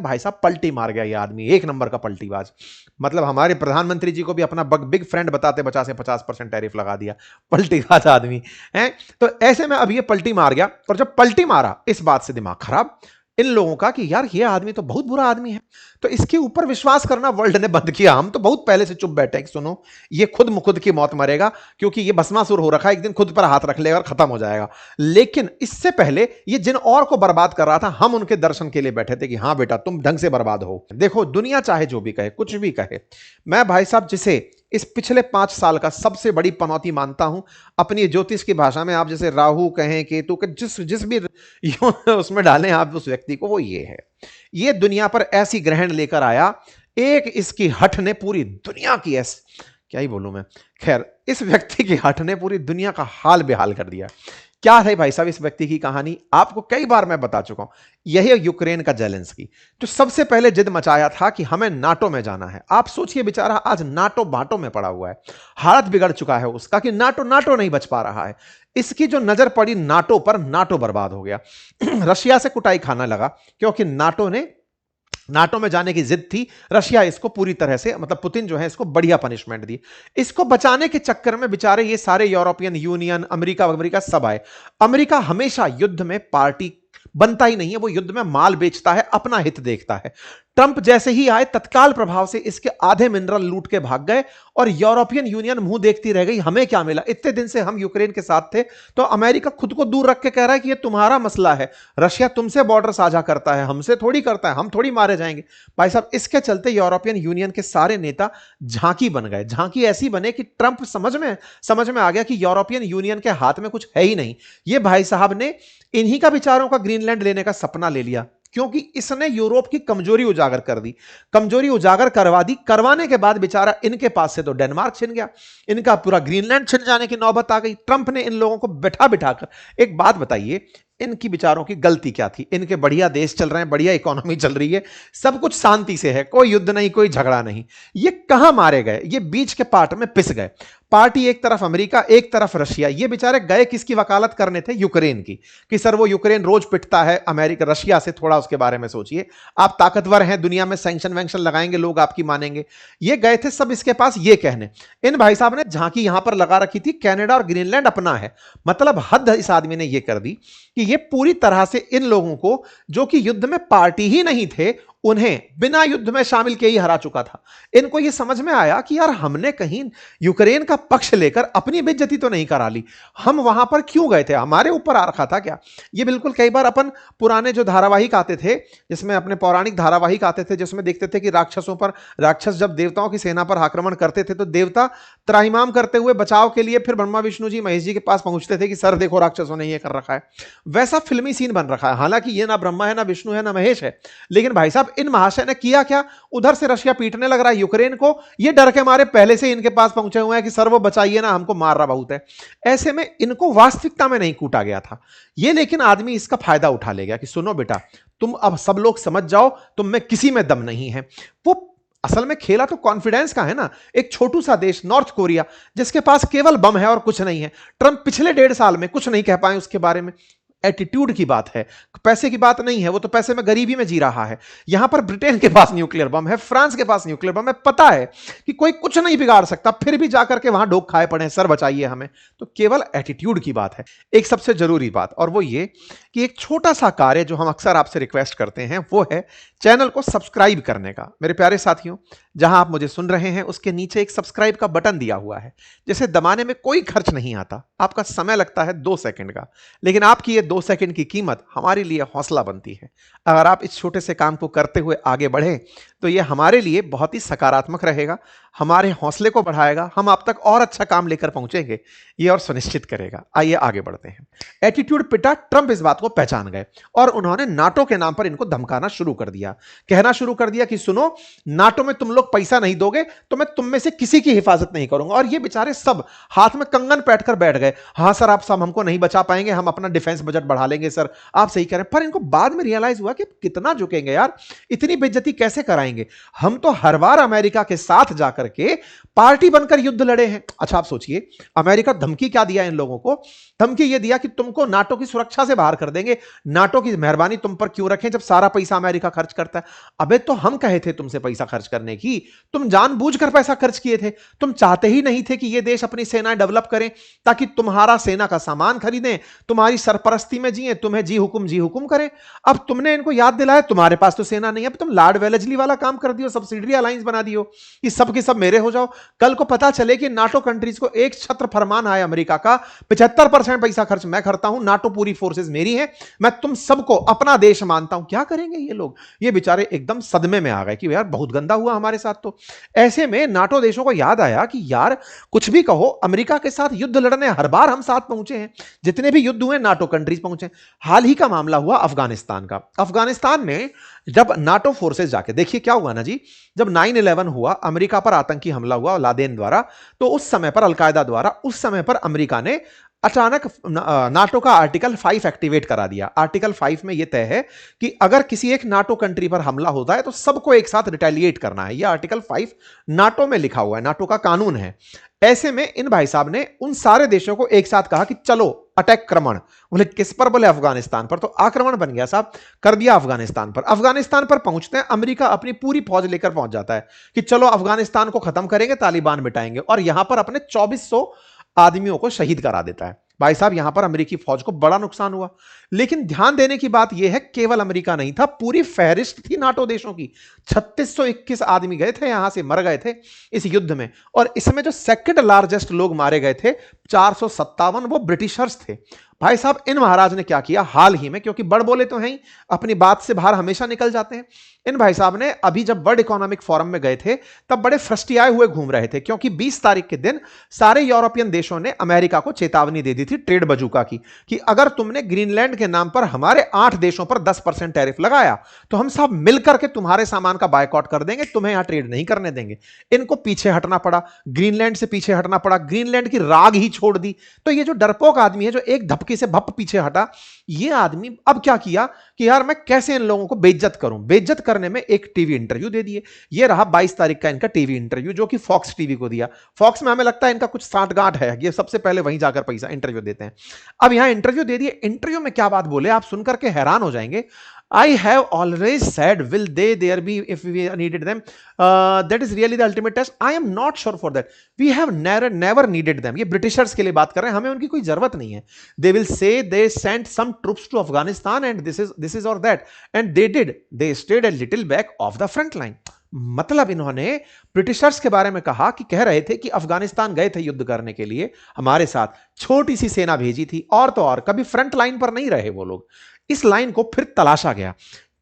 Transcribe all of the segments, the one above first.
भाई साहब पलटी मार गया ये आदमी, एक नंबर का पलटीबाज। मतलब हमारे प्रधानमंत्री जी को भी अपना बिग फ्रेंड बताते 50% टैरिफ लगा दिया, पलटीबाज आदमी है। तो ऐसे में अब ये पलटी मार गया, और जब पलटी मारा इस बात से दिमाग खराब इन लोगों का कि यार ये आदमी तो बहुत बुरा आदमी है, तो इसके ऊपर विश्वास करना वर्ल्ड ने बंद किया। हम तो बहुत पहले से चुप बैठे हैं कि सुनो ये खुद की मौत मरेगा, क्योंकि ये भस्मासुर हो रखा है, एक दिन खुद पर हाथ रख लेगा और खत्म हो जाएगा। लेकिन इससे पहले ये जिन और को बर्बाद कर रहा था, हम उनके दर्शन के लिए बैठे थे कि हाँ बेटा तुम ढंग से बर्बाद हो। देखो दुनिया चाहे जो भी कहे, कुछ भी कहे, मैं भाई साहब जिसे इस पिछले 5 साल का सबसे बड़ी पनौती मानता हूं, अपनी ज्योतिष की भाषा में आप जैसे राहु कहें, केतु के जिस जिस भी उसमें डालें आप उस व्यक्ति को, वो ये है। ये दुनिया पर ऐसी ग्रहण लेकर आया, एक इसकी हठ ने पूरी दुनिया की क्या ही बोलूं मैं, खैर इस व्यक्ति की हठ ने पूरी दुनिया का हाल बेहाल कर दिया। क्या है भाई साहब इस व्यक्ति की कहानी, आपको कई बार मैं बता चुका हूं। यही है यूक्रेन का जेलेंस्की, जो सबसे पहले जिद मचाया था कि हमें नाटो में जाना है। आप सोचिए बेचारा आज नाटो बाटो में पड़ा हुआ है, हालत बिगड़ चुका है उसका कि नाटो नाटो नहीं बच पा रहा है। इसकी जो नजर पड़ी नाटो पर, नाटो बर्बाद हो गया। रशिया से कुटाई खाना लगा, क्योंकि नाटो में जाने की जिद थी। रशिया इसको पूरी तरह से, मतलब पुतिन जो है इसको बढ़िया पनिशमेंट दी। इसको बचाने के चक्कर में बेचारे ये सारे यूरोपियन यूनियन, अमेरिका सब आए। अमेरिका हमेशा युद्ध में पार्टी बनता ही नहीं है, वो युद्ध में माल बेचता है, अपना हित देखता है। ट्रंप जैसे ही आए तत्काल प्रभाव से इसके आधे मिनरल लूट के भाग गए, और यूरोपियन यूनियन मुंह देखती रह गई। हमें क्या मिला, इतने दिन से हम यूक्रेन के साथ थे, तो अमेरिका खुद को दूर रख के कह रहा है कि ये तुम्हारा मसला है, रशिया तुमसे बॉर्डर साझा करता है, हमसे थोड़ी करता है, हम थोड़ी मारे जाएंगे। भाई साहब इसके चलते यूरोपियन यूनियन के सारे नेता झांकी बन गए। झांकी ऐसी बने कि ट्रंप समझ में आ गया कि यूरोपियन यूनियन के हाथ में कुछ है ही नहीं। ये भाई साहब ने इन्हीं का विचारों का ग्रीनलैंड लेने का सपना ले लिया, क्योंकि इसने यूरोप की कमजोरी उजागर कर दी, कमजोरी उजागर करवा दी। करवाने के बाद बेचारा इनके पास से तो डेनमार्क छिन गया, इनका पूरा ग्रीनलैंड छिन जाने की नौबत आ गई। ट्रंप ने इन लोगों को बैठा बिठाकर, एक बात बताइए इनकी विचारों की गलती क्या थी। इनके बढ़िया देश चल रहे हैं, बढ़िया इकोनॉमी चल रही है, सब कुछ शांति से है, कोई युद्ध नहीं, कोई झगड़ा नहीं। ये कहां मारे गए, ये बीच के पार्ट में पिस गए। पार्टी एक तरफ अमेरिका, एक तरफ रशिया। ये बेचारे गए किसकी वकालत करने थे, यूक्रेन की, कि सर वो यूक्रेन रोज पिटता है अमेरिका रशिया से, थोड़ा उसके बारे में सोचिए, आप ताकतवर हैं दुनिया में, सैंक्शन वैंक्शन लगाएंगे लोग आपकी मानेंगे। ये गए थे सब इसके पास ये कहने। इन भाई साहब ने झांकी यहां पर लगा रखी थी, कनाडा और ग्रीनलैंड अपना है। मतलब हद इस आदमी ने ये कर दी कि ये पूरी तरह से इन लोगों को, जो कि युद्ध में पार्टी ही नहीं थे, उन्हें बिना युद्ध में शामिल किए ही हरा चुका था। इनको यह समझ में आया कि यार हमने कहीं यूक्रेन का पक्ष लेकर अपनी बेइज्जती तो नहीं करा ली, हम वहां पर क्यों गए थे, हमारे ऊपर आ रखा था क्या। ये बिल्कुल कई बार अपन पुराने जो धारावाहिक आते थे, जिसमें अपने पौराणिक धारावाहिक आते थे, जिसमें देखते थे कि राक्षस जब देवताओं की सेना पर आक्रमण करते थे, तो देवता त्राहिमाम करते हुए बचाव के लिए फिर ब्रह्मा विष्णु जी महेश जी के पास पहुंचते थे कि सर देखो राक्षसों ने ये कर रखा है। वैसा फिल्मी सीन बन रखा है। हालांकि ये ना ब्रह्मा है, ना विष्णु है, ना महेश है, लेकिन भाई साहब इन महाशय ने किया क्या, उधर से रशिया पीटने लग रहा है यूक्रेन को, ये डर के मारे पहले से इनके पास पहुंचे हुए हैं कि सर वो बचाइए ना, हमको मार रहा बहुत है। ऐसे में इनको वास्तविकता में नहीं कूटा गया था ये, लेकिन आदमी इसका फायदा उठा ले गया कि सुनो बेटा तुम अब सब लोग समझ जाओ, तुम में किसी में दम नहीं है। वो असल में खेला तो कॉन्फिडेंस का है ना। एक छोटू सा देश नॉर्थ कोरिया, जिसके पास केवल बम है और कुछ नहीं है, ट्रंप पिछले 1.5 साल में कुछ नहीं कह पाए उसके बारे में। एटीट्यूड की बात है, पैसे की बात नहीं है, वो तो पैसे में गरीबी में जी रहा है। यहां पर ब्रिटेन के पास न्यूक्लियर बम है, फ्रांस के पास न्यूक्लियर बम है, पता है कि कोई कुछ नहीं बिगाड़ सकता, फिर भी जाकर के वहां डोक खाए पड़े, सर बचाइए हमें। तो केवल एटीट्यूड की बात है। एक सबसे जरूरी बात और वो ये कि एक छोटा सा कार्य जो हम अक्सर आपसे रिक्वेस्ट करते हैं, वो है चैनल को सब्सक्राइब करने का। मेरे प्यारे साथियों, जहां आप मुझे सुन रहे हैं उसके नीचे एक सब्सक्राइब का बटन दिया हुआ है, जिसे दबाने में कोई खर्च नहीं आता, आपका समय लगता है 2 सेकंड का, लेकिन आपकी ये 2 सेकंड की कीमत हमारे लिए हौसला बनती है। अगर आप इस छोटे से काम को करते हुए आगे बढ़े तो ये हमारे लिए बहुत ही सकारात्मक रहेगा, हमारे हौसले को बढ़ाएगा, हम आप तक और अच्छा काम लेकर पहुंचेंगे ये और सुनिश्चित करेगा। आइए आगे बढ़ते हैं। एटीट्यूड पिटा, ट्रंप इस बात को पहचान गए और उन्होंने नाटो के नाम पर इनको धमकाना शुरू कर दिया, कहना शुरू कर दिया कि सुनो नाटो में तुम लोग पैसा नहीं दोगे तो मैं तुम में से किसी की हिफाजत नहीं करूंगा। और ये बेचारे सब हाथ में कंगन बैठ कर बैठ गए, हाँ सर आप सब हमको नहीं बचा पाएंगे, हम अपना डिफेंस बजट बढ़ा लेंगे सर, आप सही कह रहे हैं। पर इनको बाद में रियलाइज हुआ कि कितना झुकेंगे यार, इतनी बेइज्जती कैसे कराएंगे दिखाएंगे। हम तो हर बार अमेरिका के साथ जाकर के पार्टी बनकर युद्ध लड़े हैं। अच्छा आप सोचिए, अमेरिका धमकी क्या दिया इन लोगों को? धमकी यह दिया कि तुमको नाटो की सुरक्षा से बाहर कर देंगे, नाटो की मेहरबानी तुम पर क्यों रखें जब सारा पैसा अमेरिका खर्च करता है। अबे तो हम कहे थे तुमसे पैसा खर्च करने की, तुम जानबूझकर पैसा खर्च किए थे। तुम चाहते ही नहीं थे कि यह देश अपनी सेना डेवलप करें ताकि तुम्हारा सेना का सामान खरीदें, तुम्हारी सरपरस्ती में जिए, तुम्हें जी हुकुम करें। अब तुमने इनको याद दिलाया तुम्हारे पास तो सेना नहीं है, अब तुम लॉर्ड वेलेस्ली वाला काम कर दियो, सब्सिडरी अलायंस बना दियो कि सब के सब मेरे हो जाओ। कल को पता चले कि नाटो कंट्रीज को एक छत्र फरमान आया अमेरिका का, 75% पैसा खर्च मैं करता हूं, नाटो पूरी फोर्सेस मेरी है, मैं तुम सबको अपना देश मानता हूं। क्या करेंगे ये लोग? ये बेचारे एकदम सदमे में आ गए कि यार बहुत गंदा हुआ हमारे साथ। तो ऐसे में नाटो देशों को याद आया कि यार कुछ भी कहो, अमेरिका के साथ युद्ध लड़ने हर बार हम साथ पहुंचे हैं, जितने भी युद्ध हुए नाटो कंट्रीज पहुंचे। हाल ही का मामला हुआ अफगानिस्तान का। अफगानिस्तान में जब नाटो फोर्सेस जाके, देखिए क्या हुआ ना जी, जब 9/11 हुआ, अमेरिका पर आतंकी हमला हुआ लादेन द्वारा, तो उस समय पर अलकायदा द्वारा, उस समय पर अमेरिका ने अचानक नाटो का आर्टिकल 5 एक्टिवेट करा दिया। आर्टिकल 5 में यह तय है कि अगर किसी एक नाटो कंट्री पर हमला होता है तो सबको एक साथ रिटेलिएट करना है। यह आर्टिकल 5 नाटो में लिखा हुआ है, नाटो का कानून है। ऐसे में इन भाई साहब ने उन सारे देशों को एक साथ कहा कि चलो अटैक क्रमण। बोले किस पर? बोले अफगानिस्तान पर। तो आक्रमण बन गया साहब, कर दिया अफगानिस्तान पर। अफगानिस्तान पर पहुंचते हैं, अमेरिका अपनी पूरी फौज लेकर पहुंच जाता है कि चलो अफगानिस्तान को खत्म करेंगे, तालिबान मिटाएंगे, और यहां पर अपने 2400 आदमियों को शहीद करा देता है। भाई साहब यहां पर अमेरिकी फौज को बड़ा नुकसान हुआ। लेकिन ध्यान देने की बात यह है, केवल अमेरिका नहीं था, पूरी फहरिस्त थी नाटो देशों की। 3621 आदमी गए थे, यहां से मर गए थे इस युद्ध में। और इसमें जो सेकंड लार्जेस्ट लोग मारे गए थे 457, वो ब्रिटिशर्स थे। भाई साहब इन महाराज ने क्या किया हाल ही में, क्योंकि बड़ बोले तो हैं ही, अपनी बात से बाहर हमेशा निकल जाते हैं। इन भाई साहब ने अभी जब वर्ल्ड इकोनॉमिक फोरम में गए थे तब बड़े फ्रस्टियाए हुए घूम रहे थे, क्योंकि 20 तारीख के दिन सारे यूरोपियन देशों ने अमेरिका को चेतावनी दे दी थी ट्रेड बजूका की, कि अगर तुमने ग्रीनलैंड के नाम पर हमारे 8 देशों पर 10% टैरिफ लगाया तो हम सब मिलकर के तुम्हारे सामान का बायकॉट कर देंगे, तुम्हें यहां ट्रेड नहीं करने देंगे। इनको पीछे हटना पड़ा, ग्रीनलैंड से पीछे हटना पड़ा, ग्रीनलैंड की राग ही छोड़ दी। तो ये जो डरपोक आदमी है, जो एक धपके से भप पीछे हटा, ये आदमी अब क्या किया कि यार मैं कैसे इन लोगों को बेइज्जत करूं। बेइज्जत करने में एक टीवी इंटरव्यू दे दिए। ये रहा 22 तारीख का इनका टीवी इंटरव्यू, जो कि फॉक्स टीवी को दिया। फॉक्स में हमें लगता है इनका कुछ सांठगांठ है, ये सबसे पहले वहीं जाकर पैसा इंटरव्यू देते हैं। अब यहां इंटरव्यू दे दिए। इंटरव्यू में क्या बात बोले आप सुनकर के हैरान हो जाएंगे। I have always said, will they there be if we needed them? That is really the ultimate test. I am not sure for that. We have never needed them. ये ब्रिटिशर्स के लिए बात कर रहे हैं, हमें उनकी कोई जरूरत नहीं है। They will say they sent some troops to Afghanistan and this is or that, and they did. They stayed a little back of the front line. मतलब इन्होंने ब्रिटिशर्स के बारे में कहा कि कह रहे थे कि अफगानिस्तान गए थे युद्ध करने के लिए, हमारे साथ छोटी सी सेना भेजी थी, और तो और कभी फ्रंट लाइन पर नहीं रहे वो लोग। इस लाइन को फिर तलाशा गया।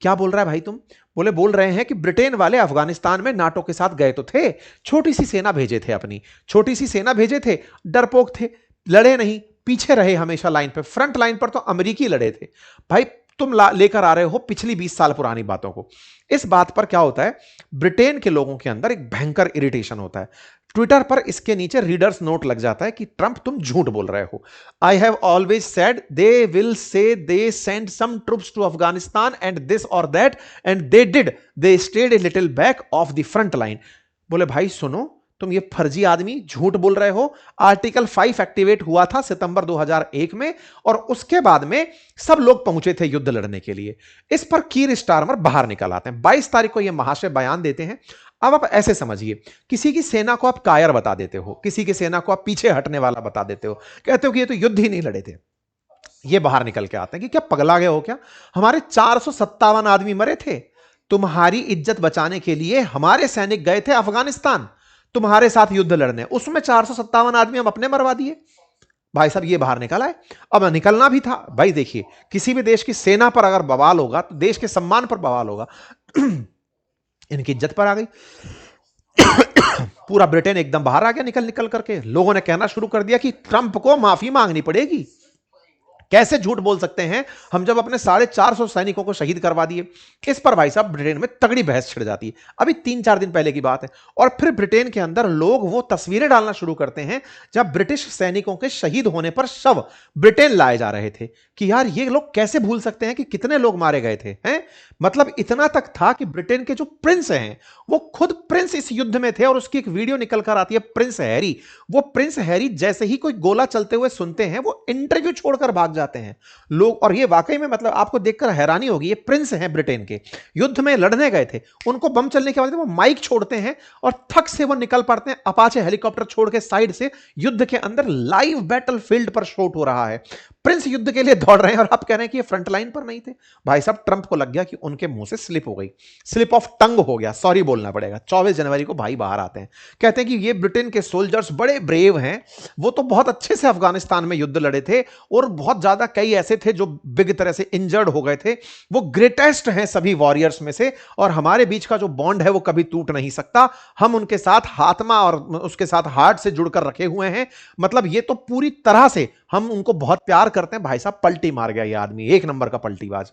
क्या बोल रहा है भाई तुम? बोल रहे हैं कि ब्रिटेन वाले अफगानिस्तान में नाटो के साथ गए तो थे, छोटी सी सेना भेजे थे, अपनी छोटी सी सेना भेजे थे, डरपोक थे, लड़े नहीं, पीछे रहे हमेशा लाइन पे। फ्रंट लाइन पर तो अमेरिकी लड़े थे। भाई तुम लेकर आ रहे हो पिछली 20 साल पुरानी बातों को। इस बात पर क्या होता है, ब्रिटेन के लोगों के अंदर एक भयंकर इरिटेशन होता है। ट्विटर पर इसके नीचे रीडर्स नोट लग जाता है कि ट्रंप तुम झूठ बोल रहे हो। I have always said they will say they send some troops to Afghanistan and this or that, and they did, they stayed a little back of the front line. बोले भाई सुनो, तुम ये फर्जी आदमी झूठ बोल रहे हो। आर्टिकल 5 एक्टिवेट हुआ था सितंबर 2001 में, और उसके बाद में सब लोग पहुंचे थे युद्ध लड़ने के लिए। इस पर कीर स्टारमर बाहर निकल आते हैं। 22 तारीख को ये महाशय बयान देते हैं। अब आप ऐसे समझिए, किसी की सेना को आप कायर बता देते हो, किसी की सेना को आप पीछे हटने वाला बता देते हो, कहते हो कि ये तो युद्ध ही नहीं लड़े थे। ये बाहर निकल के आते हैं कि क्या पगला गए हो क्या? हमारे 457 आदमी मरे थे। तुम्हारी इज्जत बचाने के लिए हमारे सैनिक गए थे अफगानिस्तान तुम्हारे साथ युद्ध लड़ने, उसमें 457 आदमी हम अपने मरवा दिए। भाई साहब ये बाहर निकला है। अब निकलना भी था भाई। देखिए, किसी भी देश की सेना पर अगर बवाल होगा तो देश के सम्मान पर बवाल होगा। इनकी इज्जत पर आ गई। पूरा ब्रिटेन एकदम बाहर आ गया निकल करके। लोगों ने कहना शुरू कर दिया कि ट्रंप को माफी मांगनी पड़ेगी, कैसे झूठ बोल सकते हैं हम जब अपने 450 सैनिकों को शहीद करवा दिए। इस पर भाई साहब ब्रिटेन में तगड़ी बहस छिड़ जाती है। अभी 3-4 दिन पहले की बात है। और फिर ब्रिटेन के अंदर लोग वो तस्वीरें डालना शुरू करते हैं जब ब्रिटिश सैनिकों के शहीद होने पर शव ब्रिटेन लाए जा रहे थे कि यार ये लोग कैसे भूल सकते हैं कि कितने लोग मारे गए थे, हैं? मतलब इतना तक था कि ब्रिटेन के जो प्रिंस हैं वो खुद प्रिंस इस युद्ध में थे और उसकी एक वीडियो निकल कर आती है, प्रिंस हैरी। वो प्रिंस हैरी जैसे ही कोई गोला चलते हुए सुनते हैं वो इंटरव्यू छोड़कर भाग जाते हैं लोग। और ये वाकई में मतलब आपको देखकर हैरानी होगी, ये प्रिंस हैं ब्रिटेन के, युद्ध में लड़ने गए थे, उनको बम चलने के बाद वो माइक छोड़ते हैं और थक से वो निकल पड़ते हैं अपाचे हेलीकॉप्टर छोड़ के साइड से। युद्ध के अंदर लाइव बैटल फील्ड पर शूट हो रहा है, प्रिंस युद्ध के लिए दौड़ रहे हैं और आप कह रहे हैं कि ये फ्रंट लाइन पर नहीं थे। भाई साहब ट्रंप को लग गया कि उनके मुंह से स्लिप हो गई, स्लिप ऑफ टंग हो गया, सॉरी बोलना पड़ेगा। 24 जनवरी को भाई बाहर आते हैं, कहते हैं कि ये ब्रिटेन के सोल्जर्स बड़े ब्रेव हैं, वो तो बहुत अच्छे से अफगानिस्तान में युद्ध लड़े थे और बहुत ज्यादा कई ऐसे थे जो बिग तरह से इंजर्ड हो गए थे, वो ग्रेटेस्ट हैं सभी वॉरियर्स में से और हमारे बीच का जो बॉन्ड है वो कभी टूट नहीं सकता, हम उनके साथ हाथमा और उसके साथ हार्ट से जुड़कर रखे हुए हैं। मतलब ये तो पूरी तरह से हम उनको बहुत प्यार करते हैं। भाई साहब पलटी मार गया ये आदमी, एक नंबर का पलटीबाज।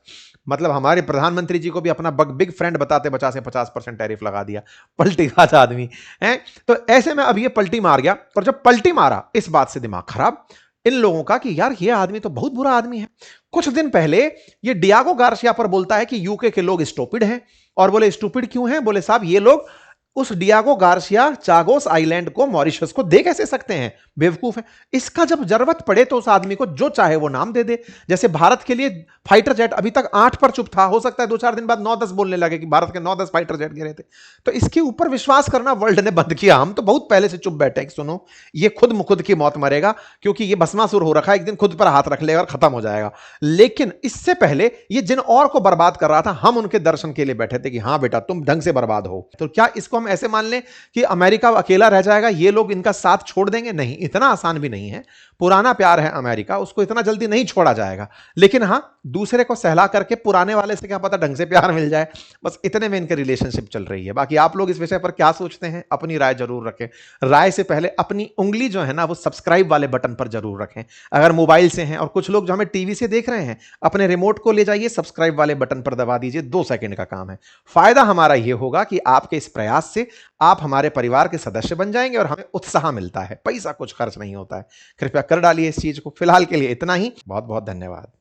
मतलब हमारे प्रधानमंत्री जी को भी अपना बिग फ्रेंड बताते बचाते 50% टैरिफ लगा दिया, पलटीबाज आदमी है। तो ऐसे में अब ये पलटी मार गया और जब पलटी मारा इस बात से दिमाग खराब इन लोगों का कि यार ये आदमी तो बहुत बुरा आदमी है। कुछ दिन पहले ये डियागो गार्सिया पर बोलता है कि यूके के लोग स्टूपिड हैं और बोले स्टूपिड क्यों हैं? बोले साहब ये लोग उस डियागो गार्सिया चागोस आइलैंड को मॉरिशस को दे कैसे सकते हैं, बेवकूफ है। इसका जब जरूरत पड़े तो उस आदमी को जो चाहे वो नाम दे दे। जैसे भारत के लिए फाइटर जेट अभी तक 8 पर चुप था, हो सकता है 2-4 दिन बाद 9-10 बोलने लगे कि भारत के 9-10 फाइटर जेट गिरे थे। तो इसके ऊपर विश्वास करना वर्ल्ड ने बंद किया। हम तो बहुत पहले से चुप बैठे हैं कि सुनो ये खुद की मौत मरेगा क्योंकि ये भस्मासुर हो रखा है, एक दिन खुद पर हाथ रख लेगा और खत्म हो जाएगा। लेकिन इससे पहले ये जिन और को बर्बाद कर रहा था हम उनके दर्शन के लिए बैठे थे कि हाँ बेटा तुम ढंग से बर्बाद हो। तो क्या इसको हम ऐसे मान लें कि अमेरिका अकेला रह जाएगा, ये लोग इनका साथ छोड़ देंगे? नहीं, इतना आसान भी नहीं है। पुराना प्यार है अमेरिका, उसको इतना जल्दी नहीं छोड़ा जाएगा। लेकिन हां दूसरे को सहला करके पुराने वाले से क्या पता ढंग से प्यार मिल जाए, बस इतने में इनकी रिलेशनशिप चल रही है। बाकी आप लोग इस विषय पर क्या सोचते हैं अपनी राय जरूर रखें। राय से पहले अपनी उंगली जो है ना वो सब्सक्राइब वाले बटन पर जरूर रखें अगर मोबाइल से हैं, और कुछ लोग जो हमें टीवी से देख रहे हैं अपने रिमोट को ले जाइए, सब्सक्राइब वाले बटन पर दबा दीजिए, 2 सेकंड का काम है। फायदा हमारा यह होगा कि आपके इस प्रयास से आप हमारे परिवार के सदस्य बन जाएंगे और हमें उत्साह मिलता है, पैसा कुछ खर्च नहीं होता है। कृपया कर डालिए इस चीज को। फिलहाल के लिए इतना ही, बहुत बहुत धन्यवाद।